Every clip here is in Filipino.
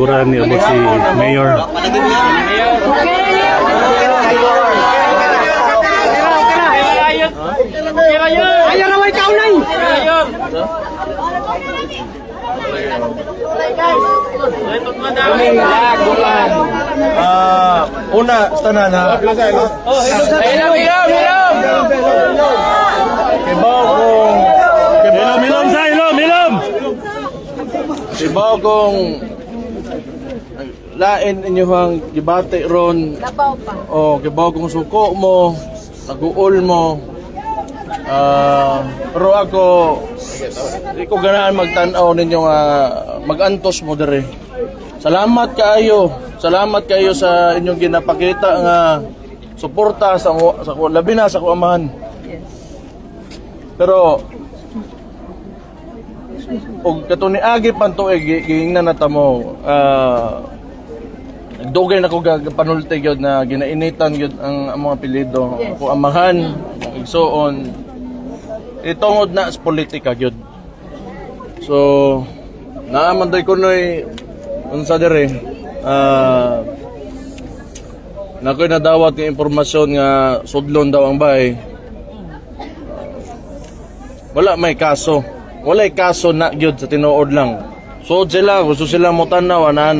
kasiguran ni abot si Mayor. Ayaw na may kaunay! Una, tanan ha. Kibaw kong lain inyong gibate ron. Labaw pa. O kibaw kong suko mo, naguol mo. Pero ako di ko ganahan magtanaw ninyo nga magantos mo dire. Salamat kayo sa inyong ginapakita nga suporta sa labi na sa kuamahan. Pero og katong niagi pan tuig gihingnan nata mo nagdugay na ko panulti gyud na ginainitan gyud ang mga apelyido. Ako amahan, ang igsoon itungod na sa politika gyud. So naaman day kunoy unsa dire nakoy nadawat nga impormasyon nga sudlon daw ang bahay. Wala may kaso. Walay kaso na gyud sa tinuod lang. So sila gusto sila mo tanaw ana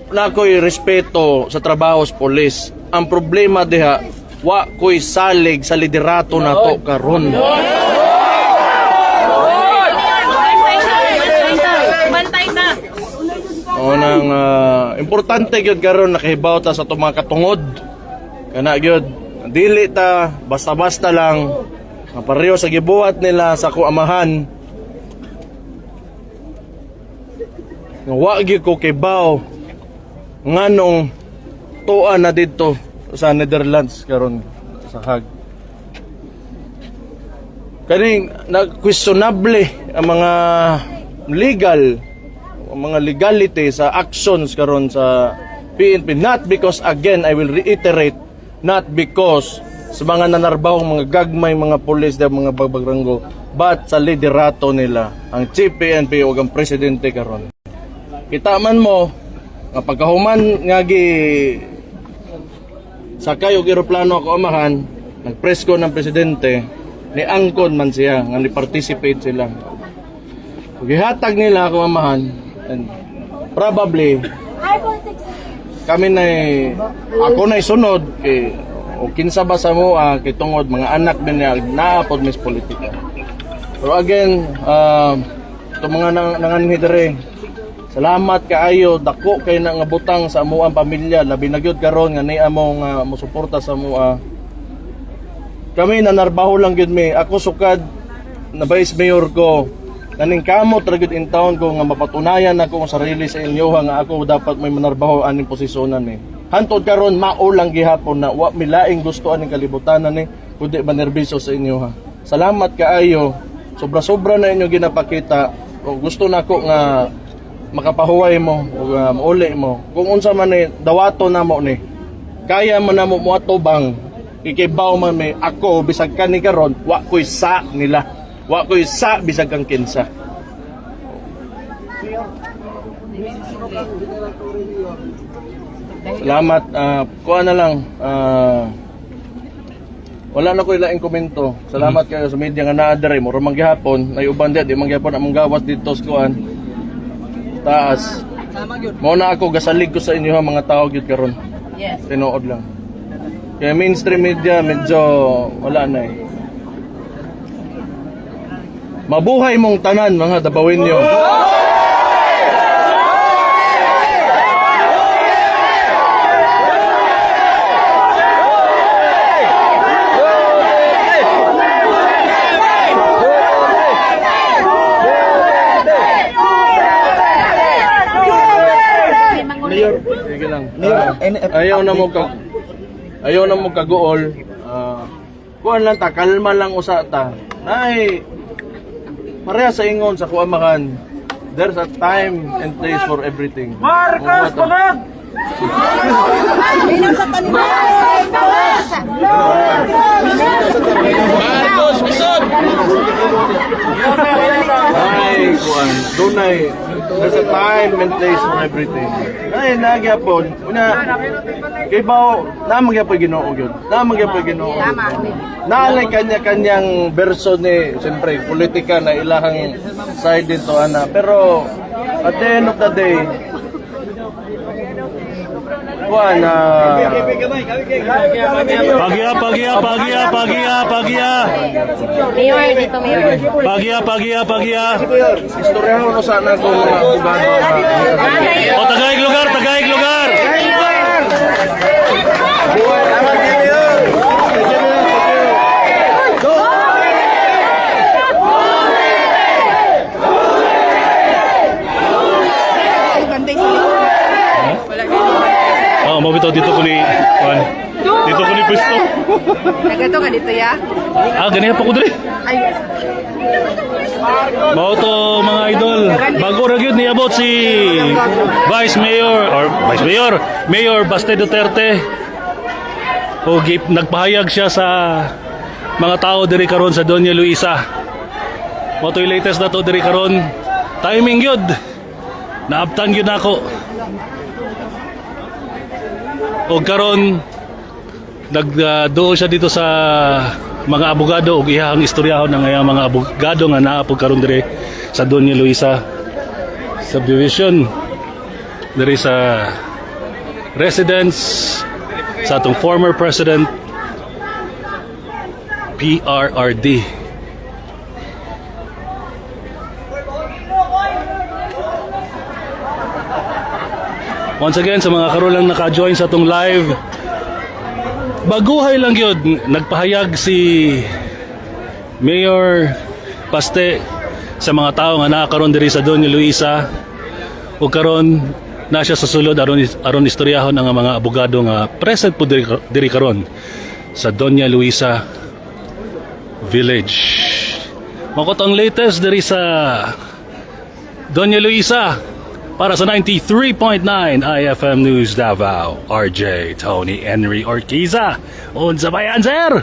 nakoy respeto sa trabaho sa pulis. Ang problema diha wa koy salig sa liderato nato karon. Bantay na. Unang importante gyud karon nakahibaw ta sa mga katungod. Kana gyud dili ta basta-basta lang pareho sa gibuhat nila sa kuamahan. Wa gyud ko kibaw nganong tuan na dito sa Netherlands karon sa Hague. Kaning questionable ang mga legality sa actions karon sa PNP, not because, again I will reiterate, not because sa mga nanarbahong mga gagmay mga pulis da mga bagranggo, but sa liderato nila ang Chief PNP o ang presidente karon. Kita man mo nga pagkahuman nga sakay og eroplano ako amahan, nagpresko ng presidente, ni angkon man siya nga ni participate sila. Gihatag nila ako amahan, and probably kami na ako na isunod kay o kinsa ba sa mo kay tungod mga anak din niya naapod mis politika. Pero again, itong mga nanganhi dire, salamat kaayo, dako kay na nga butang sa amuang pamilya, labi na gyud karon nga niya mo nga mosuporta sa amuha. Kami nanarbaho lang gyud mi. Ako sukad na vice mayor ko, naning kamot ra gyud in town ko nga mapatunayan ako ang sarili sa inyo nga ako dapat may manarbaho aning posisyonan ni. Hantod karon maulang gihapon na wa milaing gusto aning kalibutanan ni kundi manerbiso sa inyo ha. Salamat kaayo. Sobra-sobra na inyo ginapakita. O gusto nako nga makapahuway mo o mauli mo. Kung unsa man ni dawato na mo ni. Kaya man namo moatubang ikibaw man may ako bisag kani karon wa koy sa nila. Wa koy sa bisag kang kinsa. Salamat. Kuha na lang. Wala na ko ilaing komento. Salamat kayo sa media nga naadere mo. Ramang gihapon. Ay uban di mangyapon among gawas dito sa kuan. Taas. Mao na ako gasalig ko sa inyo ha mga tao gyud karon. Yes. Tinuod lang. Kaya mainstream media medyo wala na eh. Mabuhay mong tanan mga Dabawinyo. Sige lang. Ayaw na mo kaguol. Kuan lang ta, kalma lang usa ta. Nay pareha sa ingon sa kuamakan. There's a time and place for everything. Marcos pagod. Marcos bisod. Ay kuan, dunay There's a time and place for everything. Ay, nagyapon. Una, kay bao, namagyapoy Ginoo gyud. Namagyapoy Ginoo. Naalay kanya-kanyang verso ni, siyempre, politika na ilahang side dito, ana. Pero, at the end of the day, kuha na... Pagia. Mayor, dito mayor. Pagia. Istoryahan ko sana kung mga abogado na... O, Tagaig lugar. Oh, mabitaw dito ko ni Juan. Dito ko ni Pisto. Nagato ka dito ya? Ganyan pa ko dali. Ay, Mao to mga idol. Bago ra gyud niabot si Mayor Baste Duterte. O nagpahayag siya sa mga tao diri karon sa Doña Luisa. Mao to latest na to diri karon. Timing gyud. Naabtan gyud nako. O karon nagduol siya dito sa mga abogado ug iyang istoryahon ng iyang mga abogado nga naa po karon dire sa Doña Luisa subdivision dire sa residence sa atong former president PRRD. Once again, sa mga karon lang naka-join sa atong live, baguhay lang yun, nagpahayag si Mayor Baste sa mga tao nga nakakaroon diri sa Doña Luisa o karon na siya sa sulod aron istoryahon ang mga abogado nga present po diri karon sa Doña Luisa Village. Makot ang latest diri sa Doña Luisa. Para sa 93.9 IFM News Davao, RJ Tony Henry Orquiza. Unsa ba yan, sir?